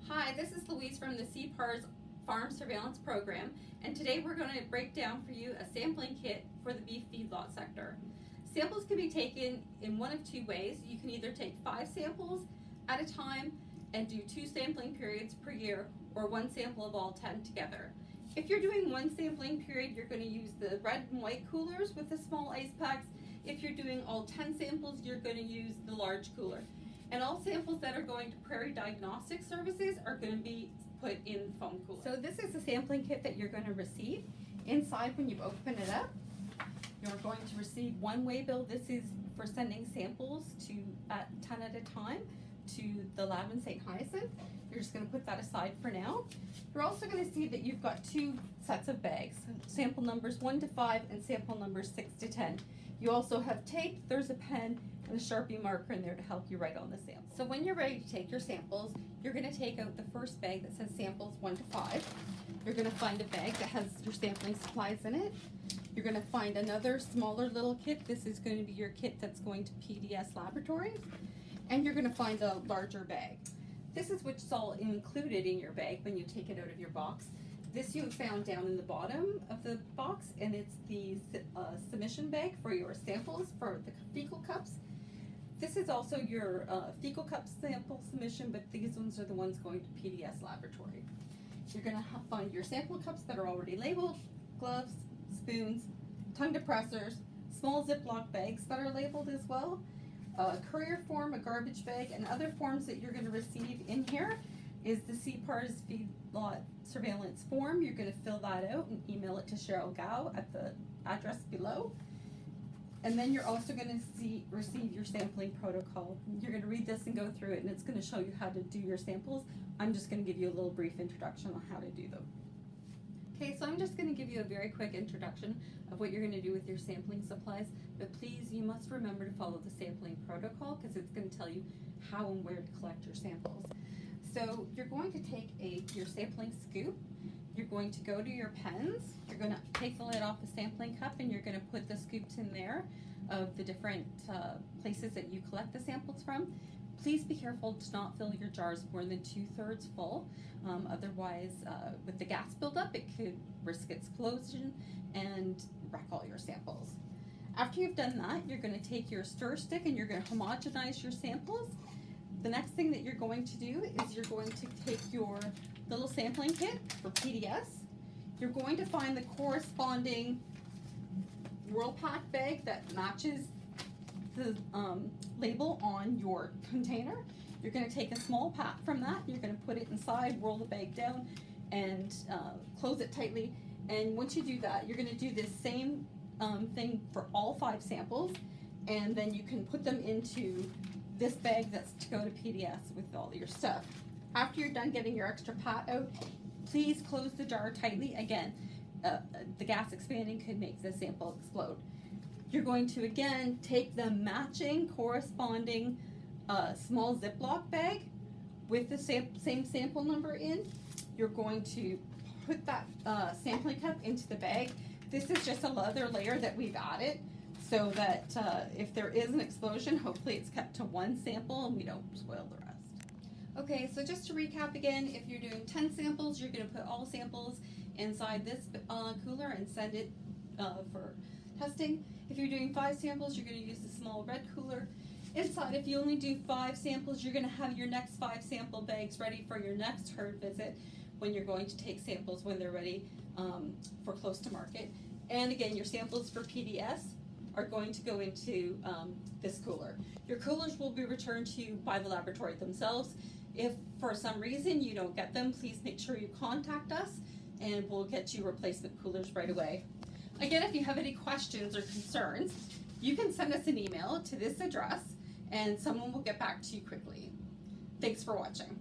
Hi, this is Louise from the Cipars Farm Surveillance Program, and today we're going to break down for you a sampling kit for the beef feedlot sector. Samples can be taken in one of two ways. You can either take 5 samples at a time and do 2 sampling periods per year, or 1 sample of all 10 together. If you're doing 1 sampling period, you're going to use the red and white coolers with the small ice packs. If you're doing all 10 samples, you're going to use the large cooler. And all samples that are going to Prairie Diagnostic Services are going to be put in foam cooler. So this is the sampling kit that you're going to receive. Inside, when you open it up, you're going to receive 1 waybill. This is for sending samples to 10 at a time to the lab in St. Hyacinth. You're just going to put that aside for now. You're also going to see that you've got 2 sets of bags, sample numbers 1 to 5 and sample numbers 6 to 10. You also have tape, there's a pen, and a Sharpie marker in there to help you write on the sample. So when you're ready to take your samples, you're going to take out the first bag that says samples 1 to 5. You're going to find a bag that has your sampling supplies in it. You're going to find another smaller little kit. This is going to be your kit that's going to PDS Laboratories. And you're going to find a larger bag. This is what's all included in your bag when you take it out of your box. This you found down in the bottom of the box, and it's the submission bag for your samples for the fecal cups. This is also your fecal cup sample submission, but these ones are the ones going to PDS Laboratory. You're going to find your sample cups that are already labeled, gloves, spoons, tongue depressors, small Ziploc bags that are labeled as well, a courier form, a garbage bag, and other forms that you're going to receive in here is the Cipars Feedlot Surveillance form. You're going to fill that out and email it to Cheryl Gao at the address below. And then you're also going to receive your sampling protocol. You're going to read this and go through it, and it's going to show you how to do your samples. I'm just going to give you a little brief introduction on how to do them. Okay, so I'm just going to give you a very quick introduction of what you're going to do with your sampling supplies, but please, you must remember to follow the sampling protocol because it's going to tell you how and where to collect your samples. So you're going to take your sampling scoop. You're going to go to your pens. You're going to take the lid off the sampling cup, and you're going to put the scoops in there of the different places that you collect the samples from. Please be careful to not fill your jars more than 2/3 full. Otherwise, with the gas buildup, it could risk explosion and wreck all your samples. After you've done that, you're going to take your stir stick and you're going to homogenize your samples. The next thing that you're going to do is you're going to take your little sampling kit for PDS. You're going to find the corresponding Whirlpack bag that matches the label on your container. You're going to take a small pack from that. You're going to put it inside, roll the bag down, and close it tightly. And once you do that, you're going to do this same thing for all 5 samples, and then you can put them into this bag that's to go to PDS with all your stuff. After you're done getting your extra pat out, please close the jar tightly. Again, the gas expanding could make the sample explode. You're going to again take the matching corresponding small Ziploc bag with the same sample number in. You're going to put that sampling cup into the bag. This is just a leather layer that we've added so that if there is an explosion, hopefully it's kept to 1 sample and we don't spoil the rest. Okay, so just to recap again, if you're doing 10 samples, you're going to put all samples inside this cooler and send it for testing. If you're doing 5 samples, you're going to use the small red cooler. Inside, if you only do 5 samples, you're going to have your next 5 sample bags ready for your next herd visit when you're going to take samples when they're ready for close to market. And again, your samples for PDS are going to go into this cooler. Your coolers will be returned to you by the laboratory themselves. If for some reason you don't get them, please make sure you contact us and we'll get you replacement coolers right away. Again, if you have any questions or concerns, you can send us an email to this address and someone will get back to you quickly. Thanks for watching.